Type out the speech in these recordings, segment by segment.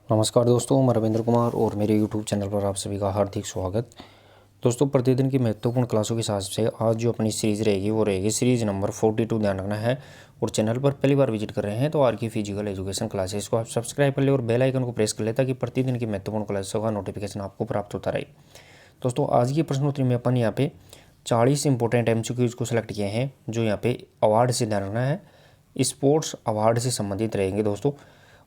नमस्कार दोस्तों, मैं रविंद्र कुमार और मेरे यूट्यूब चैनल पर आप सभी का हार्दिक स्वागत। दोस्तों, प्रतिदिन की महत्वपूर्ण क्लासों के हिसाब से आज जो अपनी सीरीज़ रहेगी वो रहेगी सीरीज़ नंबर 42। ध्यान रखना है। और चैनल पर पहली बार विजिट कर रहे हैं तो आर की फिजिकल एजुकेशन क्लासेस को आप सब्सक्राइब कर ले और बेल आइकन को प्रेस कर ले ताकि प्रतिदिन की महत्वपूर्ण क्लासों का नोटिफिकेशन आपको प्राप्त होता रहे। दोस्तों, आज की प्रश्नोत्तरी में अपन यहाँ पे 40 इंपॉर्टेंट MCQs को सिलेक्ट किए हैं जो यहाँ पे अवार्ड से, ध्यान रखना है, स्पोर्ट्स अवार्ड से संबंधित रहेंगे दोस्तों।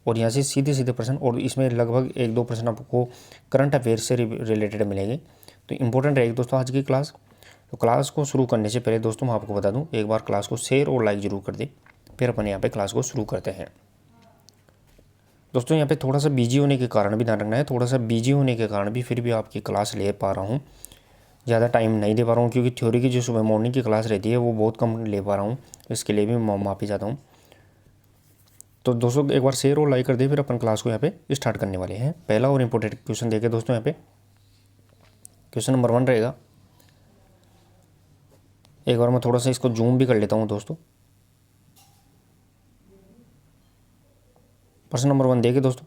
और यहाँ से सीधे सीधे प्रश्न, और इसमें लगभग 1-2 प्रश्न आपको करंट अफेयर से रिलेटेड मिलेंगे। तो इम्पोर्टेंट रहेगी दोस्तों आज की क्लास। तो क्लास को शुरू करने से पहले दोस्तों मैं आपको बता दूं, एक बार क्लास को शेयर और लाइक जरूर कर दें, फिर अपन यहाँ पे क्लास को शुरू करते हैं। दोस्तों, यहाँ पे थोड़ा सा बिजी होने के कारण भी ध्यान रखना है, थोड़ा सा बिजी होने के कारण भी फिर भी आपकी क्लास ले पा रहा हूँ। ज़्यादा टाइम नहीं दे पा रहा हूँ क्योंकि थ्योरी की जो सुबह मॉर्निंग की क्लास रहती है वो बहुत कम ले पा रहा हूँ, इसके लिए भी मैं माफ़ी चाहता हूँ। तो दोस्तों एक बार शेयर और लाइक कर दे, फिर अपन क्लास को यहाँ पे स्टार्ट करने वाले हैं। पहला और इम्पोर्टेंट क्वेश्चन देखे दोस्तों, यहाँ पे क्वेश्चन नंबर 1 रहेगा। एक बार मैं थोड़ा सा इसको जूम भी कर लेता हूँ दोस्तों। प्रश्न नंबर 1 देखिए दोस्तों।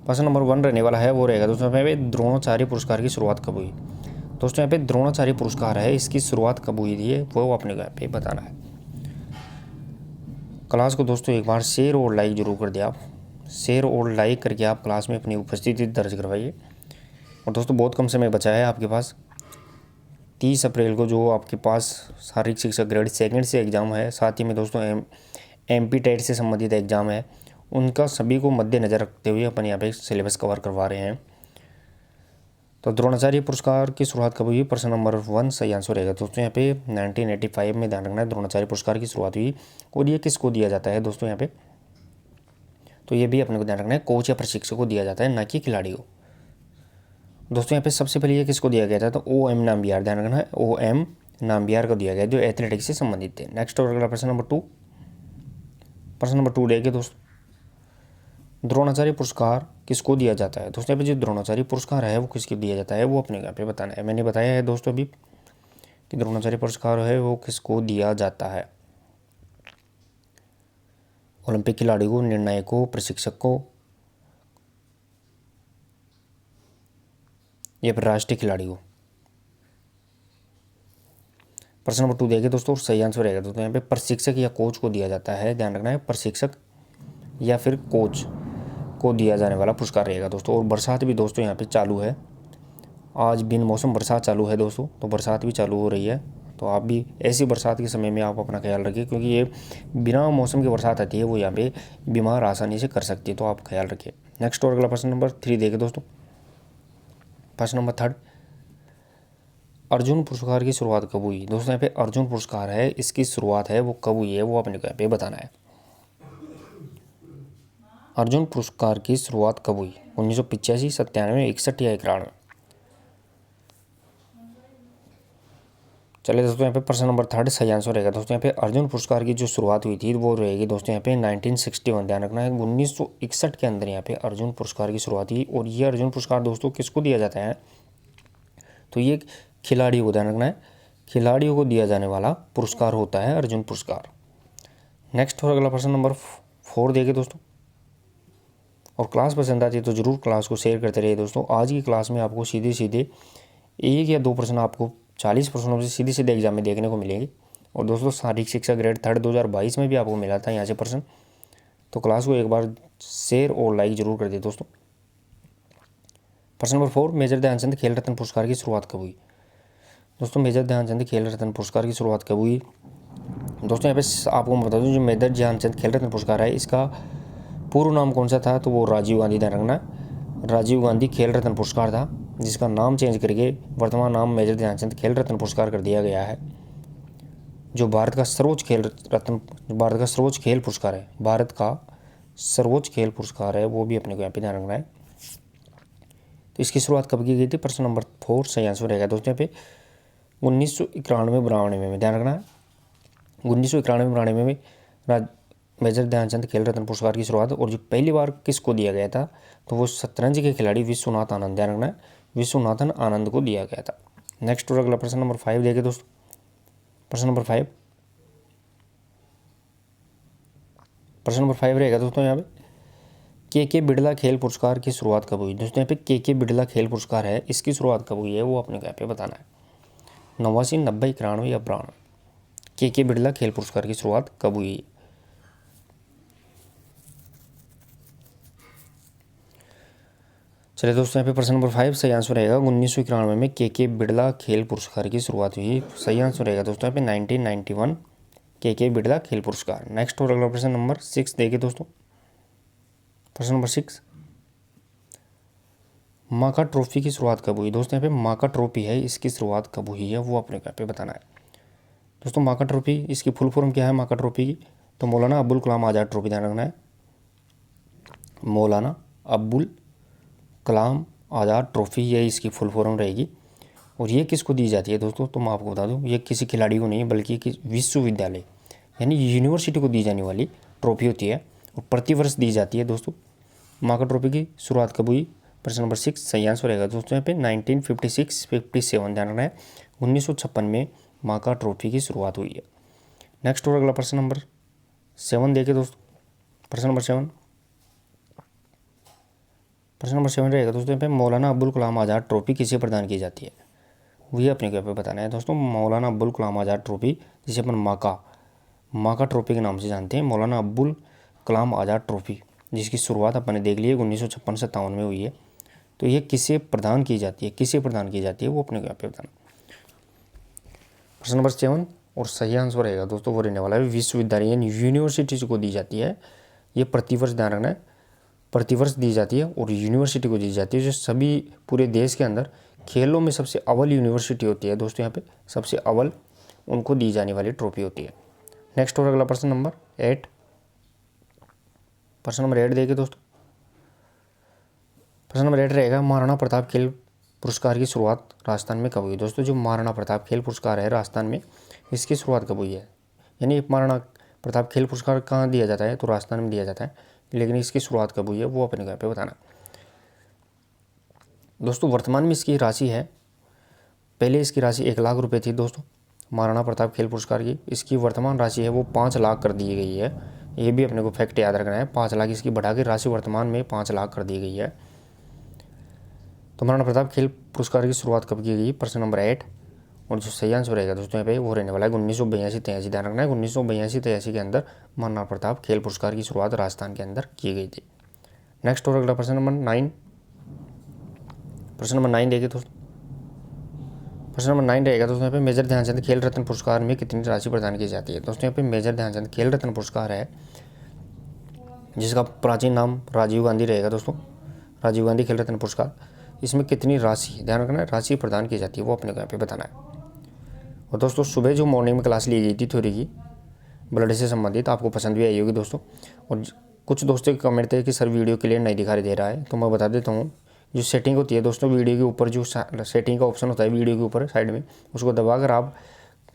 प्रश्न नंबर 1 रहने वाला है वो रहेगा दोस्तों यहाँ पे द्रोणाचार्य पुरस्कार की शुरुआत कब हुई। दोस्तों यहाँ पे द्रोणाचार्य पुरस्कार है, इसकी शुरुआत कब हुई थी वो अपने को यहाँ पे बताना है। क्लास को दोस्तों एक बार शेयर और लाइक जरूर कर दिया आप। शेयर और लाइक करके आप क्लास में अपनी उपस्थिति दर्ज करवाइए। और दोस्तों बहुत कम समय बचा है आपके पास। 30 अप्रैल को जो आपके पास शारीरिक शिक्षा ग्रेड 2 से एग्ज़ाम है, साथ ही में दोस्तों MP टेट से संबंधित एग्ज़ाम है, उनका सभी को मद्देनज़र रखते हुए अपन यहाँ पे सिलेबस कवर करवा रहे हैं। तो द्रोणाचार्य पुरस्कार की शुरुआत कब हुई? प्रश्न नंबर 1 सही आंसर रहेगा दोस्तों यहाँ पे 1985 में। ध्यान रखना है, द्रोणाचार्य पुरस्कार की शुरुआत हुई। और ये किसको दिया जाता है दोस्तों यहाँ पे? तो ये भी अपने को ध्यान रखना है, कोच या प्रशिक्षक को दिया जाता है, ना कि खिलाड़ी को। दोस्तों यहाँ पे सबसे पहले ये किसको दिया गया था? तो OM नाम्बियार। ध्यान रखना है, OM नाम्बियार को दिया गया जो एथलेटिक्स से संबंधित थे। नेक्स्ट और अगला प्रश्न नंबर 2। प्रश्न नंबर 2 देखिए दोस्तों, द्रोणाचार्य पुरस्कार किसको दिया जाता है? दोस्तों यहाँ पे जो द्रोणाचार्य पुरस्कार है वो किसको दिया जाता है वो अपने यहाँ पे बताना है। मैंने बताया है दोस्तों अभी कि द्रोणाचार्य पुरस्कार है वो किसको दिया जाता है। ओलंपिक खिलाड़ी को, निर्णायक को, प्रशिक्षक को, या फिर राष्ट्रीय खिलाड़ी को। प्रश्न नंबर 2 देखिए दोस्तों, सही आंसर रहेगा दोस्तों यहाँ पे प्रशिक्षक या कोच को दिया जाता है। ध्यान रखना है, प्रशिक्षक या फिर कोच को दिया जाने वाला पुरस्कार रहेगा दोस्तों। और बरसात भी दोस्तों यहाँ पे चालू है, आज बिन मौसम बरसात चालू है दोस्तों, तो बरसात भी चालू हो रही है। तो आप भी ऐसी बरसात के समय में आप अपना ख्याल रखिए, क्योंकि ये बिना मौसम की बरसात आती है वो यहाँ पे बीमार आसानी से कर सकती है, तो आप ख्याल रखिए। नेक्स्ट और अगला प्रश्न नंबर 3 देखिए दोस्तों। प्रश्न नंबर 3, अर्जुन पुरस्कार की शुरुआत कब हुई? दोस्तों यहाँ पे अर्जुन पुरस्कार है, इसकी शुरुआत है वो कब हुई है वो अपने को यहाँ पे बताना है। अर्जुन पुरस्कार की शुरुआत कब हुई? 1985, 97, 61 या 91? चलिए दोस्तों यहाँ पे प्रश्न नंबर 3 सही आंसर रहेगा दोस्तों यहाँ पे अर्जुन पुरस्कार की जो शुरुआत हुई थी वो रहेगी दोस्तों यहाँ पे 1961। ध्यान रखना है, 1961 के अंदर यहाँ पे अर्जुन पुरस्कार की शुरुआत हुई। और ये अर्जुन पुरस्कार दोस्तों किसको दिया जाता है? तो ये खिलाड़ियों को, ध्यान रखना है, खिलाड़ियों को दिया जाने वाला पुरस्कार होता है अर्जुन पुरस्कार। नेक्स्ट और अगला प्रश्न नंबर 4 देखिए दोस्तों। और क्लास पसंद आती है तो ज़रूर क्लास को शेयर करते रहिए दोस्तों। आज की क्लास में आपको सीधे सीधे 1 या 2 प्रश्न आपको 40 प्रश्नों से सीधे सीधे एग्जाम में देखने को मिलेंगे। और दोस्तों शारीरिक शिक्षा ग्रेड 3 2022 में भी आपको मिला था यहाँ से प्रश्न। तो क्लास को एक बार शेयर और लाइक जरूर कर दे दोस्तों। प्रश्न नंबर 4, मेजर ध्यानचंद खेल रत्न पुरस्कार की शुरुआत कब हुई? दोस्तों मेजर ध्यानचंद खेल रत्न पुरस्कार की शुरुआत कब हुई? दोस्तों यहाँ पे आपको मैं बता दूँ, जो मेजर ध्यानचंद खेल रत्न पुरस्कार है इसका पूर्व नाम कौन सा था? तो वो राजीव गांधी। ध्यान रखना, राजीव गांधी खेल रत्न पुरस्कार था, जिसका नाम चेंज करके वर्तमान नाम मेजर ध्यानचंद खेल रत्न पुरस्कार कर दिया गया है। जो भारत का सर्वोच्च खेल रत्न, भारत का सर्वोच्च खेल पुरस्कार है, भारत का सर्वोच्च खेल पुरस्कार है, वो भी अपने को यहाँ पे ध्यान रखना है। तो इसकी शुरुआत कब की गई थी? प्रश्न नंबर 4 सही आंसर रहेगा दोस्तों यहाँ पे 1991-92 में। ध्यान रखना है, 1991-92 में मेजर ध्यानचंद खेल रत्न पुरस्कार की शुरुआत। और जो पहली बार किसको दिया गया था? तो वो शतरंज के खिलाड़ी विश्वनाथ आनंद। ध्यान रखना है, विश्वनाथन आनंद को दिया गया था। नेक्स्ट और अगला प्रश्न नंबर 5 देखिए दोस्तों। प्रश्न नंबर 5, प्रश्न नंबर 5 रहेगा दोस्तों यहाँ पे के बिड़ला खेल पुरस्कार की शुरुआत कब हुई? दोस्तों यहाँ पे के बिड़ला खेल पुरस्कार है, इसकी शुरुआत कब हुई है वो अपने को यहाँ पे बताना है। 89, 90, 91 या 92? के बिड़ला खेल पुरस्कार की शुरुआत कब हुई है? चलिए दोस्तों, यहाँ पे प्रश्न नंबर 5 सही आंसर रहेगा 1991 में के बिड़ला खेल पुरस्कार की शुरुआत हुई। सही आंसर रहेगा दोस्तों यहाँ पे 1991 के बिड़ला खेल पुरस्कार। नेक्स्ट और अगला प्रश्न नंबर 6 देखिए दोस्तों। प्रश्न नंबर 6, माका ट्रॉफी की शुरुआत कब हुई? दोस्तों यहाँ पे माका ट्रॉफी है, इसकी शुरुआत कब हुई है वो अपने को यहाँ पे बताना है। दोस्तों माका ट्रॉफी, इसकी फुल फॉर्म क्या है माका ट्रॉफी की? तो मौलाना अब्बुल कलाम आज़ाद ट्रॉफी, ध्यान रखना है, मौलाना अब्बुल कलाम आज़ाद ट्रॉफी, ये इसकी फुल फॉर्म रहेगी। और ये किसको दी जाती है दोस्तों? तो मैं आपको बता दूं, ये किसी खिलाड़ी को नहीं बल्कि कि विश्वविद्यालय यानी यूनिवर्सिटी को दी जाने वाली ट्रॉफी होती है और प्रतिवर्ष दी जाती है। दोस्तों माका ट्रॉफी की शुरुआत कब हुई? प्रश्न नंबर 6 सही आंसर रहेगा दोस्तों यहाँ पे 1956-57, ध्यान रखना है, 1956 में माका ट्रॉफी की शुरुआत हुई है। नेक्स्ट और अगला प्रश्न नंबर 7 देखिए दोस्तों। प्रश्न नंबर 7 रहेगा दोस्तों यहाँ पे मौलाना अब्बुल कलाम आज़ाद ट्रॉफी किसे प्रदान की जाती है? वही अपने को यहाँ पे बताना है दोस्तों। मौलाना अब्बुल कलाम आज़ाद ट्रॉफी, जिसे अपन माका ट्रॉफी के नाम से जानते हैं, मौलाना अब्बुल कलाम आज़ाद ट्रॉफी, जिसकी शुरुआत अपन ने देख ली है 1956-57 में हुई है। तो ये किसे प्रदान की जाती है, वो अपने को यहाँ पे बताना। प्रश्न नंबर 7 और सही आंसर रहेगा दोस्तों वो रहने वाला है विश्वविद्यालय यानी यूनिवर्सिटी को दी जाती है। ये प्रतिवर्ष, ध्यान रखना है, प्रतिवर्ष दी जाती है और यूनिवर्सिटी को दी जाती है, जो सभी पूरे देश के अंदर खेलों में सबसे अव्वल यूनिवर्सिटी होती है दोस्तों, यहाँ पे सबसे अव्वल उनको दी जाने वाली ट्रॉफी होती है। नेक्स्ट और अगला प्रश्न नंबर 8। प्रश्न नंबर 8 देखिए दोस्तों। प्रश्न नंबर 8 रहेगा महाराणा प्रताप खेल पुरस्कार की शुरुआत राजस्थान में कब हुई? दोस्तों जो महाराणा प्रताप खेल पुरस्कार है राजस्थान में, इसकी शुरुआत कब हुई है? यानी महाराणा प्रताप खेल पुरस्कार कहाँ दिया जाता है? तो राजस्थान में दिया जाता है, लेकिन इसकी शुरुआत कब हुई है वो अपने को यहाँ पे बताना। दोस्तों वर्तमान में इसकी राशि है, पहले इसकी राशि 1 लाख रुपए थी दोस्तों महाराणा प्रताप खेल पुरस्कार की, इसकी वर्तमान राशि है वो 5 लाख कर दी गई है। ये भी अपने को फैक्ट याद रखना है, 5 लाख इसकी बढ़ा के राशि वर्तमान में 5 लाख कर दी गई है। तो महाराणा प्रताप खेल पुरस्कार की शुरुआत कब की गई? प्रश्न नंबर 8। और जो सही आंसर रहेगा दोस्तों यहाँ पे वो रहने वाला है 1982-83, ध्यान रखना है, 1982-83 के अंदर महाराणा प्रताप खेल पुरस्कार की शुरुआत राजस्थान के अंदर की गई थी। नेक्स्ट और अगला प्रश्न नंबर 9। प्रश्न नंबर 9 देखिए दोस्तों। प्रश्न नंबर 9 रहेगा दोस्तों यहाँ पे मेजर ध्यानचंद खेल रत्न पुरस्कार में कितनी राशि प्रदान की जाती है? दोस्तों यहाँ पे मेजर ध्यानचंद खेल रत्न पुरस्कार है, जिसका प्राचीन नाम राजीव गांधी रहेगा दोस्तों, राजीव गांधी खेल रत्न पुरस्कार। इसमें कितनी राशि, ध्यान रखना है, राशि प्रदान की जाती है वो अपने को यहाँ पे बताना है। और दोस्तों सुबह जो मॉर्निंग में क्लास ली गई थी थ्योरी की ब्लड से संबंधित, आपको पसंद भी आई होगी दोस्तों। और कुछ दोस्तों के कमेंट थे कि सर वीडियो क्लियर नहीं दिखाई दे रहा है, तो मैं बता देता हूँ, जो सेटिंग होती है दोस्तों वीडियो के ऊपर, जो सेटिंग का ऑप्शन होता है वीडियो के ऊपर साइड में, उसको दबाकर आप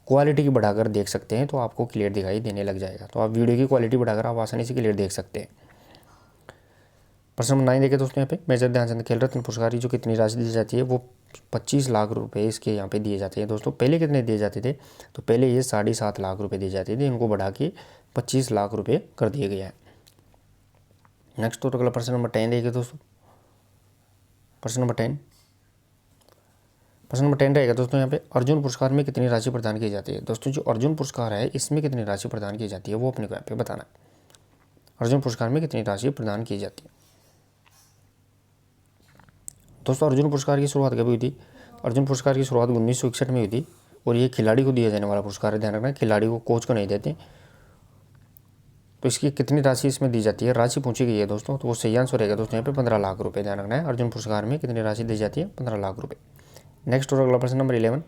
क्वालिटी की बढ़ाकर देख सकते हैं, तो आपको क्लियर दिखाई देने लग जाएगा। तो आप वीडियो की क्वालिटी बढ़ाकर आप आसानी से क्लियर देख सकते हैं। प्रश्न नंबर 9 देखिए दोस्तों यहाँ पे मेजर ध्यानचंद खेल रत्न पुरस्कार की जो कितनी राशि दी जाती है वो 25 लाख रुपए इसके यहाँ पे दिए जाते हैं दोस्तों। पहले कितने दिए जाते थे? तो पहले ये 7.5 लाख रुपए दिए जाते थे, इनको बढ़ा के 25 लाख रुपए कर दिए गए हैं। नेक्स्ट तो अगला प्रश्न नंबर 10 देखिए दोस्तों। प्रश्न नंबर 10 रहेगा दोस्तों यहाँ पे अर्जुन पुरस्कार में कितनी राशि प्रदान की जाती है? दोस्तों जो अर्जुन पुरस्कार है इसमें कितनी राशि प्रदान की जाती है वो अपने को यहाँ पे बताना है। अर्जुन पुरस्कार में कितनी राशि प्रदान की जाती है? दोस्तों अर्जुन पुरस्कार की शुरुआत कब हुई थी? अर्जुन पुरस्कार की शुरुआत 1961 में हुई थी और ये खिलाड़ी को दिया जाने वाला पुरस्कार है, ध्यान रखना, खिलाड़ी को, कोच को नहीं देते। तो इसकी कितनी राशि इसमें दी जाती है? राशि पूछी गई है दोस्तों, तो वो सही आंसर रहेगा दोस्तों यहाँ पे 15 लाख रुपए, ध्यान रखना है। अर्जुन पुरस्कार में कितनी राशि दी जाती है? 15 लाख रुपए। नेक्स्ट और अगला प्रश्न नंबर 11।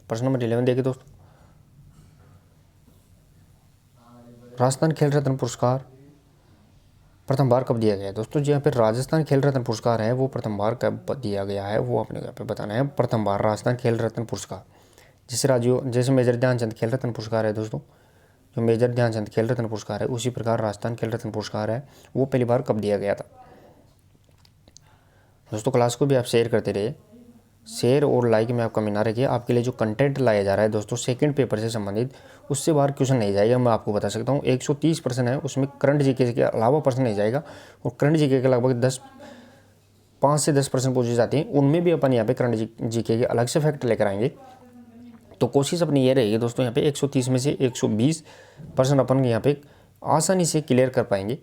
प्रश्न नंबर 11 देखिए दोस्तों। राजस्थान खेल रत्न पुरस्कार प्रथम बार कब दिया गया है? दोस्तों जो यहाँ पे राजस्थान खेल रत्न पुरस्कार है वो प्रथम बार कब दिया गया है वो अपने यहाँ पे बताना है। प्रथम बार राजस्थान खेल रत्न पुरस्कार, जैसे मेजर ध्यानचंद खेल रत्न पुरस्कार है दोस्तों, जो मेजर ध्यानचंद खेल रत्न पुरस्कार है उसी प्रकार राजस्थान खेल रत्न पुरस्कार है, वो पहली बार कब दिया गया था? दोस्तों क्लास को भी आप शेयर करते रहिए शेयर और लाइक में आप कमी ना रखिए। आपके लिए जो कंटेंट लाया जा रहा है दोस्तों सेकंड पेपर से संबंधित, उससे बाहर क्वेश्चन नहीं जाएगा। मैं आपको बता सकता हूँ 130% है, उसमें करंट जीके के अलावा प्रश्न नहीं जाएगा। और करंट जीके के लगभग 5 से 10% पूछी जाती हैं, उनमें भी अपन यहाँ पे करंट जीके के अलग से फैक्ट लेकर आएंगे। तो कोशिश अपनी ये रहेगी दोस्तों, यहाँ पे 130 में से 120% अपन यहाँ पे आसानी से क्लियर कर पाएंगे।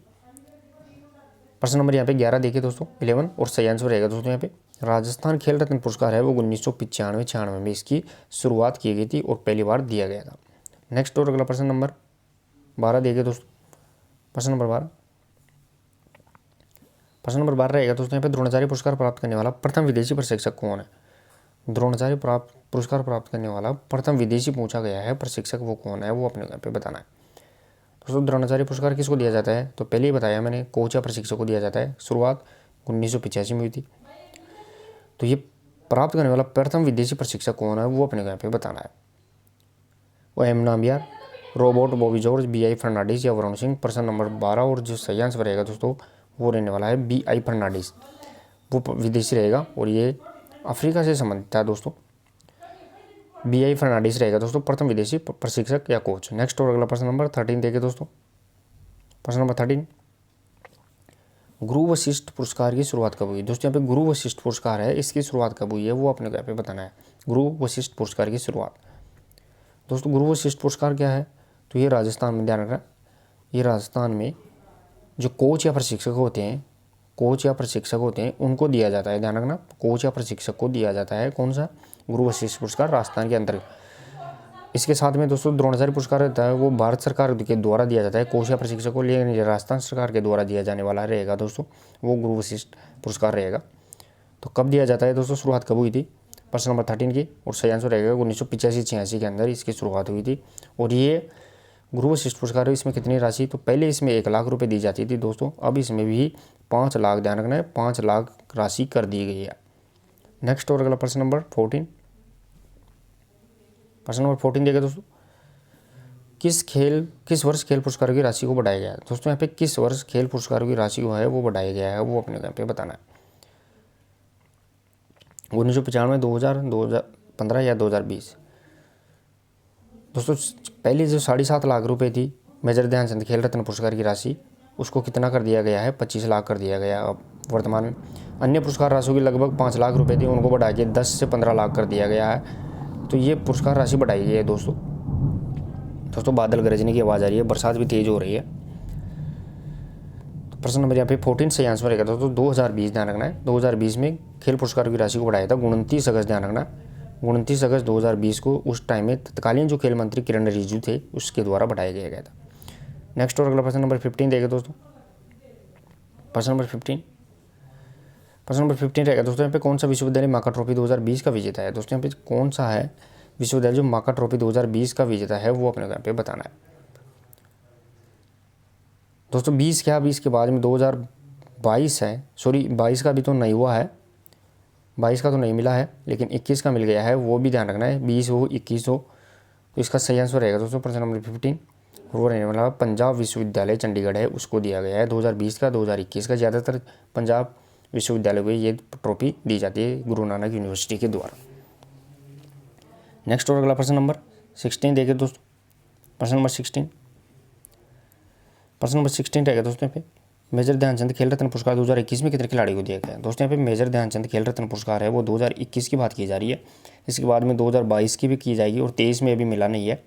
प्रश्न नंबर यहाँ पे 11 देखिए दोस्तों, 11 और सही आंसर रहेगा दोस्तों यहाँ पे। राजस्थान खेल रत्न पुरस्कार है वो 1995-96 में इसकी शुरुआत की गई थी और पहली बार दिया गया था। नेक्स्ट और अगला प्रश्न नंबर 12 देखिए दोस्तों, प्रश्न नंबर 12। प्रश्न नंबर 12 रहेगा दोस्तों यहाँ पे, द्रोणाचार्य पुरस्कार प्राप्त करने वाला प्रथम विदेशी प्रशिक्षक कौन है? द्रोणाचार्य पुरस्कार प्राप्त करने वाला प्रथम विदेशी पूछा गया है प्रशिक्षक, वो कौन है, वो अपने यहाँ पे बताना है। दोस्तों द्रोणाचार्य पुरस्कार किसको दिया जाता है? तो पहले ही बताया मैंने, कोच या प्रशिक्षक को दिया जाता है। शुरुआत 1985 में हुई थी। तो ये प्राप्त करने वाला प्रथम विदेशी प्रशिक्षक कौन है, वो अपने यहाँ पे बताना है। वो एम नाम्बियार, रोबोट बॉबी जॉर्ज, BI फर्नांडिस या वरुण सिंह। प्रश्न नंबर 12 और जो सही आंसर रहेगा दोस्तों वो रहने वाला है BI फर्नांडिस, वो विदेशी रहेगा और ये अफ्रीका से संबंधित है दोस्तों। BI फर्नांडिस रहेगा दोस्तों प्रथम विदेशी प्रशिक्षक या कोच। नेक्स्ट और अगला प्रश्न नंबर 13 देखिए दोस्तों, प्रश्न नंबर 13, गुरु वशिष्ठ पुरस्कार की शुरुआत कब हुई? दोस्तों यहाँ पे गुरु वशिष्ठ पुरस्कार है, इसकी शुरुआत कब हुई है वो अपने यहाँ पे बताना है। गुरु वशिष्ठ पुरस्कार की शुरुआत दोस्तों, गुरु वशिष्ठ पुरस्कार क्या है? तो ये राजस्थान में, ध्यान रखना, ये राजस्थान में जो कोच या प्रशिक्षक होते हैं उनको दिया जाता है। ध्यान रखना, कोच या प्रशिक्षक को दिया जाता है कौन सा? गुरु वशिष्ठ पुरस्कार राजस्थान के अंतर्गत। इसके साथ में दोस्तों द्रोणाचार्य पुरस्कार रहता है, वो भारत सरकार के द्वारा दिया जाता है कोच या प्रशिक्षक को, लेकिन राजस्थान सरकार के द्वारा दिया जाने वाला रहेगा दोस्तों वो गुरु वशिष्ठ पुरस्कार रहेगा। तो कब दिया जाता है दोस्तों, शुरुआत कब हुई थी? प्रश्न नंबर 13 की, और सही आंसर रहेगा 1985-86 के अंदर इसकी शुरुआत हुई थी। और ये गुरु वशिष्ठ पुरस्कार है, इसमें कितनी राशि? तो पहले इसमें 1 लाख रुपये दी जाती थी दोस्तों, अब इसमें भी 5 लाख, ध्यान रखना है, 5 लाख राशि कर दी गई है। नेक्स्ट और अगला प्रश्न नंबर 14, प्रश्न नंबर 14 देखिए दोस्तों, किस वर्ष खेल पुरस्कारों की राशि को बढ़ाया गया है? दोस्तों यहाँ पे किस वर्ष खेल पुरस्कारों की राशि को है वो बढ़ाया गया है, वो अपने यहाँ पे बताना है। 1995, 2000, 2015 या 2020? दोस्तों पहले जो 7.5 लाख रुपए थी मेजर ध्यानचंद खेल रत्न पुरस्कार की राशि, उसको कितना कर दिया गया है? 25 लाख कर दिया गया है अब वर्तमान में। अन्य पुरस्कार राशियों की लगभग 5 लाख रुपए थी, उनको बढ़ा के 10 से 15 लाख कर दिया गया है। तो ये पुरस्कार राशि बढ़ाई गई है दोस्तों। बादल गरजने की आवाज़ आ रही है, बरसात भी तेज हो रही है। तो प्रश्न नंबर यहाँ पे 14 सही आंसर रहेगा दोस्तों 2020, ध्यान रखना है। 2020 में खेल पुरस्कार की राशि को बढ़ाया था 29 अगस्त, ध्यान रखना, 29 अगस्त 2020 को, उस टाइम में तत्कालीन जो खेल मंत्री किरण रिजिजू थे उसके द्वारा बढ़ाया गया था। नेक्स्ट और अगला प्रश्न नंबर 15 देगा दोस्तों, प्रश्न नंबर 15 रहेगा दोस्तों यहाँ पे, कौन सा विश्वविद्यालय माका ट्रॉफी 2020 का विजेता है? दोस्तों यहाँ पे कौन सा है विश्वविद्यालय जो माका ट्रॉफी 2020 का विजेता है, वो अपने यहाँ पे बताना है दोस्तों। 20 के बाद में 2022 है, सॉरी 22 का भी तो नहीं हुआ है, 22 का तो नहीं मिला है, लेकिन 21 का मिल गया है, वो भी ध्यान रखना है, 20 हो 21 हो। तो इसका सही आंसर रहेगा दोस्तों प्रश्न नंबर 15, वो रहने वाला पंजाब विश्वविद्यालय चंडीगढ़ है, उसको दिया गया है 2020 का, 2021 का। ज़्यादातर पंजाब विश्वविद्यालय को ये ट्रॉफी दी जाती है गुरु नानक यूनिवर्सिटी के द्वारा। नेक्स्ट और अगला प्रश्न नंबर 16 देखिए दोस्तों, प्रश्न नंबर 16 रहेगा दोस्तों यहाँ पे, मेजर ध्यानचंद खेल रत्न पुरस्कार 2021 में कितने खिलाड़ी को दिया गया है? दोस्तों यहाँ पे मेजर ध्यानचंद खेल रत्न पुरस्कार है वो 2021 की बात की जा रही है, इसके बाद में 2022 की भी की जाएगी और 23 में अभी मिला नहीं है।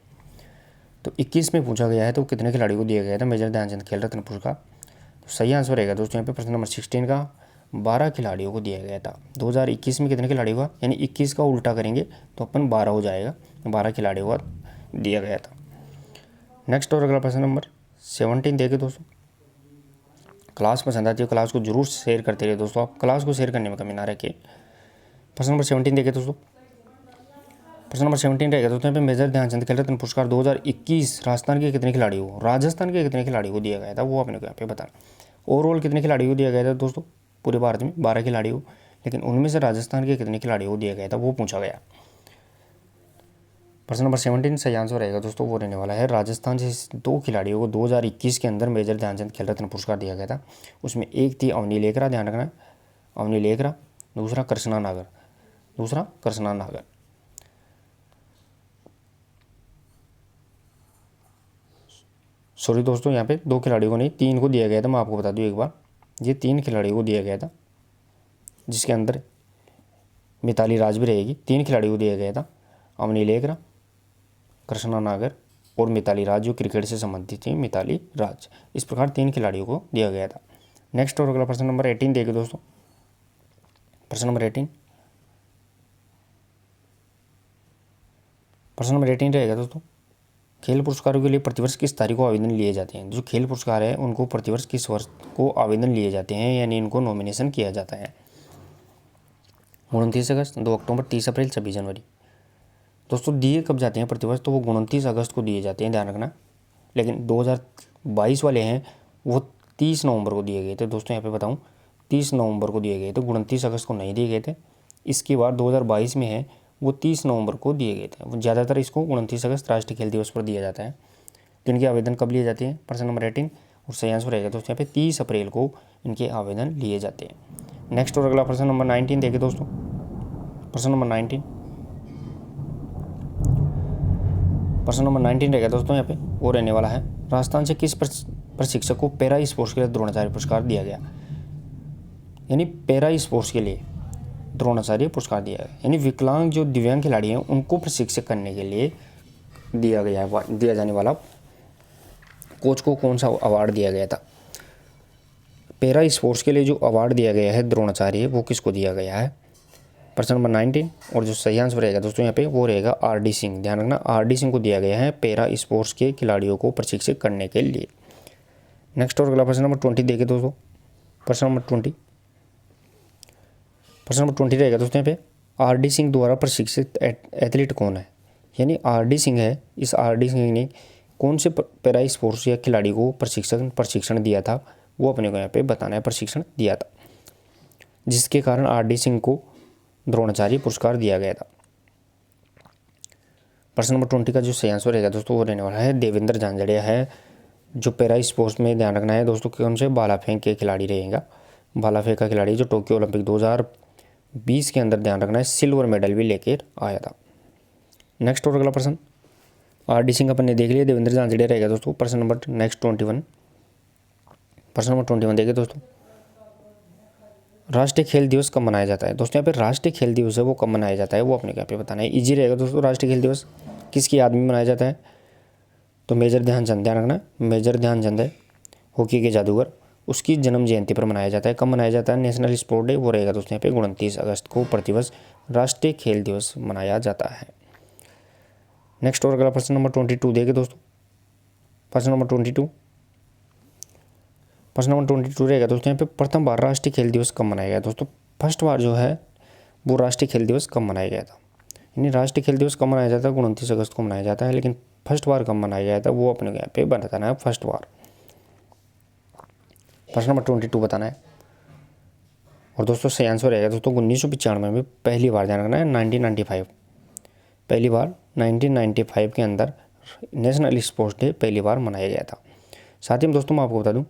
तो 21 में पूछा गया है तो कितने खिलाड़ी को दिया गया था मेजर ध्यानचंद खेल रत्न पुरस्कार? तो सही आंसर रहेगा दोस्तों यहाँ पे प्रश्न नंबर 16 का 12 खिलाड़ियों को दिया गया था। 2021 में कितने खिलाड़ियों का, यानी 21 का उल्टा करेंगे तो अपन 12 हो जाएगा, 12 खिलाड़ियों का दिया गया था। नेक्स्ट और अगला प्रश्न नंबर 17 देखिए दोस्तों, क्लास पसंद आती है क्लास को जरूर शेयर करते रहिए दोस्तों, आप क्लास को शेयर करने में कमी ना रखें। प्रश्न नंबर 17 देखिए दोस्तों, प्रश्न नंबर 17 रहेगा दोस्तों यहाँ पे, मेजर ध्यानचंद खेल रत्न पुरस्कार 2021 राजस्थान के कितने खिलाड़ी को दिया गया था, वो अपने को यहाँ पे बताना। ओवरऑल कितने खिलाड़ियों को दिया गया था दोस्तों पूरे भारत में? 12 खिलाड़ियों, लेकिन उनमें से राजस्थान के कितने खिलाड़ियों को दिया गया था वो पूछा गया। प्रश्न नंबर 17 सही आंसर रहेगा दोस्तों, वो रहने वाला है राजस्थान से 2 खिलाड़ियों को 2021 के अंदर मेजर ध्यानचंद खेल रत्न पुरस्कार दिया गया था। उसमें एक थी अवनी लेकरा, ध्यान रखना, अवनी लेकरा, दूसरा कृष्णा नागर। दूसरा कृष्णा नागर। सॉरी दोस्तों, यहाँ पे 2 खिलाड़ियों को नहीं 3 को दिया गया था, मैं आपको बता दूँ एक बार, ये 3 खिलाड़ियों को दिया गया था, जिसके अंदर मिताली राज भी रहेगी। 3 खिलाड़ियों को दिया गया था, अवनी लेकरा, कृष्णा नागर और मिताली राज, जो क्रिकेट से संबंधित थी मिताली राज। इस प्रकार 3 खिलाड़ियों को दिया गया था। नेक्स्ट और अगला प्रश्न नंबर 18 देखिए दोस्तों। प्रश्न नंबर 18 रहेगा दोस्तों, खेल पुरस्कारों के लिए प्रतिवर्ष किस तारीख को आवेदन लिए जाते हैं। जो खेल पुरस्कार है उनको प्रतिवर्ष किस वर्ष को आवेदन लिए जाते हैं, यानी इनको नॉमिनेशन किया जाता है। 29 अगस्त, 2 अक्टूबर, 30 अप्रैल, 26 जनवरी। दोस्तों दिए कब जाते हैं प्रतिवर्ष, तो वो 29 अगस्त को दिए जाते हैं, ध्यान रखना। लेकिन 2022 वाले हैं वो 30 नवंबर को दिए गए थे। दोस्तों यहाँ पे बताऊँ, 30 नवंबर को दिए गए थे, 29 अगस्त को नहीं दिए गए थे। इसके बाद 2022 में है वो 30 नवंबर को दिए गए थे। वो ज़्यादातर इसको 29 अगस्त राष्ट्रीय खेल दिवस पर दिया जाता है। तो इनके आवेदन कब लिए जाते हैं, प्रश्न नंबर 18, और सही आंसर रहेगा दोस्तों यहाँ पे 30 अप्रैल को इनके आवेदन लिए जाते हैं। नेक्स्ट और अगला प्रश्न नंबर 19 देखिए दोस्तों। प्रश्न नंबर 19 रहेगा दोस्तों यहाँ पे, वो रहने वाला है, राजस्थान से किस प्रशिक्षक को पैरा स्पोर्ट्स के लिए द्रोणाचार्य पुरस्कार दिया गया। यानी पैरा स्पोर्ट्स के लिए द्रोणाचार्य पुरस्कार दिया गया, यानी विकलांग जो दिव्यांग खिलाड़ी हैं उनको प्रशिक्षित करने के लिए दिया जाने वाला कोच को कौन सा अवार्ड दिया गया था। पैरा स्पोर्ट्स के लिए जो अवार्ड दिया गया है द्रोणाचार्य, वो किसको दिया गया है। प्रश्न नंबर 19, और जो सही आंसर रहेगा दोस्तों यहाँ पे वो रहेगा आर.डी. सिंह। ध्यान रखना, आर.डी. सिंह को दिया गया है पैरा स्पोर्ट्स के खिलाड़ियों को प्रशिक्षित करने के लिए। नेक्स्ट और अगला प्रश्न नंबर 20 देखें दोस्तों। प्रश्न नंबर 20 रहेगा दोस्तों यहाँ पे, आर.डी. सिंह द्वारा प्रशिक्षित एथलीट कौन है। यानी आर.डी. सिंह है, इस आर.डी. सिंह ने कौन से पैरा स्पोर्ट्स या खिलाड़ी को प्रशिक्षण दिया था, वो अपने को यहाँ पे बताना है। प्रशिक्षण दिया था जिसके कारण आर.डी. सिंह को द्रोणाचार्य पुरस्कार दिया गया था। प्रश्न नंबर 20 का जो सही आंसर रहेगा दोस्तों वो रहने वाला है देवेंद्र झांझड़िया है, जो पैरा स्पोर्ट्स में ध्यान रखना है दोस्तों कौन से भाला फेंक के खिलाड़ी रहेगा। भाला फेंक का खिलाड़ी जो टोक्यो ओलंपिक 2020 के अंदर ध्यान रखना है सिल्वर मेडल भी लेकर आया था। नेक्स्ट और अगला प्रश्न, आर.डी. सिंह अपन ने देख लिया, देवेंद्र झांझड़िया रहेगा दोस्तों। प्रश्न नंबर नेक्स्ट 21, प्रश्न नंबर 21 देखिए दोस्तों, राष्ट्रीय खेल दिवस कब मनाया जाता है। दोस्तों यहाँ पे राष्ट्रीय खेल दिवस है वो कब मनाया जाता है वो अपने को यहाँ पे बताना है। इजी रहेगा दोस्तों। राष्ट्रीय खेल दिवस किसकी याद में मनाया जाता है, तो मेजर ध्यानचंद, ध्यान रखना मेजर ध्यानचंद है हॉकी के जादूगर, उसकी जन्म जयंती पर मनाया जाता है। कब मनाया जाता है, नेशनल स्पोर्ट डे, वो रहेगा दोस्तों यहाँ पे 29 अगस्त को प्रतिवर्ष राष्ट्रीय खेल दिवस मनाया जाता है। नेक्स्ट और अगला प्रश्न नंबर 22 देखे दोस्तों। प्रश्न नंबर 22 रहेगा दोस्तों यहाँ पे, प्रथम बार राष्ट्रीय खेल दिवस कब मनाया गया। दोस्तों फर्स्ट बार जो है वो राष्ट्रीय खेल दिवस कब मनाया गया था, यानी राष्ट्रीय खेल दिवस कब मनाया जाता है, 29 अगस्त को मनाया जाता है, लेकिन फर्स्ट बार कब मनाया गया था वो अपने यहाँ पे बताना है। फर्स्ट बार प्रश्न नंबर 22 बताना है। और दोस्तों सही आंसर रहेगा दोस्तों 1995 में पहली बार, ध्यान रखना है 1995, पहली बार 1995 के अंदर नेशनल स्पोर्ट्स डे पहली बार मनाया गया था। साथ ही में दोस्तों मैं आपको बता दूं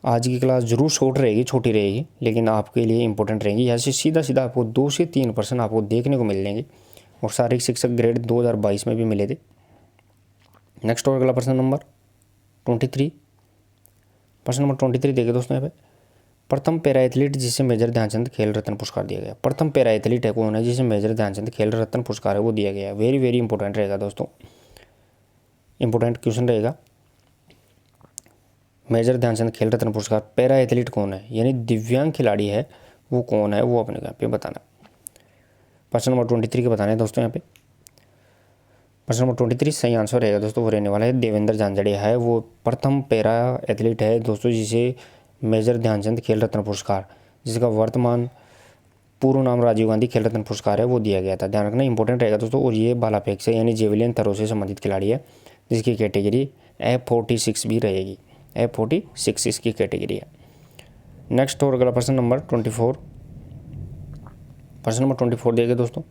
आज की क्लास जरूर शॉर्ट रहेगी, छोटी रहेगी, लेकिन आपके लिए इंपॉर्टेंट रहेगी। यहाँ से सीधा आपको 2 से 3 प्रश्न आपको देखने को मिल जाएंगे, और शारीरिक शिक्षक ग्रेड 2022 में भी मिले थे। नेक्स्ट और अगला प्रश्न नंबर 23, प्रश्न नंबर 23 देखिए दोस्तों यहाँ पे, प्रथम पैरा एथलीट जिसे मेजर ध्यानचंद खेल रत्न पुरस्कार दिया गया। प्रथम पैरा एथलीट है कौन है जिसे मेजर ध्यानचंद खेल रत्न पुरस्कार है वो दिया गया है। वेरी इंपॉर्टेंट रहेगा दोस्तों, इंपॉर्टेंट क्वेश्चन रहेगा। मेजर ध्यानचंद खेल रत्न पुरस्कार पैरा एथलीट कौन है, यानी दिव्यांग खिलाड़ी है वो कौन है, वो अपने यहाँ पे बताना। प्रश्न नंबर 23 के बताना है दोस्तों यहाँ पे। प्रश्न नंबर 23 सही आंसर रहेगा दोस्तों वो रहने वाला है देवेंद्र झांझड़िया है, वो प्रथम पैरा एथलीट है दोस्तों जिसे मेजर ध्यानचंद खेल रत्न पुरस्कार, जिसका वर्तमान पूर्व नाम राजीव गांधी खेल रत्न पुरस्कार है, वो दिया गया था। ध्यान रखना इंपॉर्टेंट रहेगा दोस्तों। और ये भाला फेंक से यानी जेवलिन थ्रो से संबंधित खिलाड़ी है, जिसकी कैटेगरी F46 भी रहेगी, F46 इसकी कैटेगरी है। नेक्स्ट और अगला प्रश्न नंबर 24, प्रश्न नंबर 24 देखिए दोस्तों।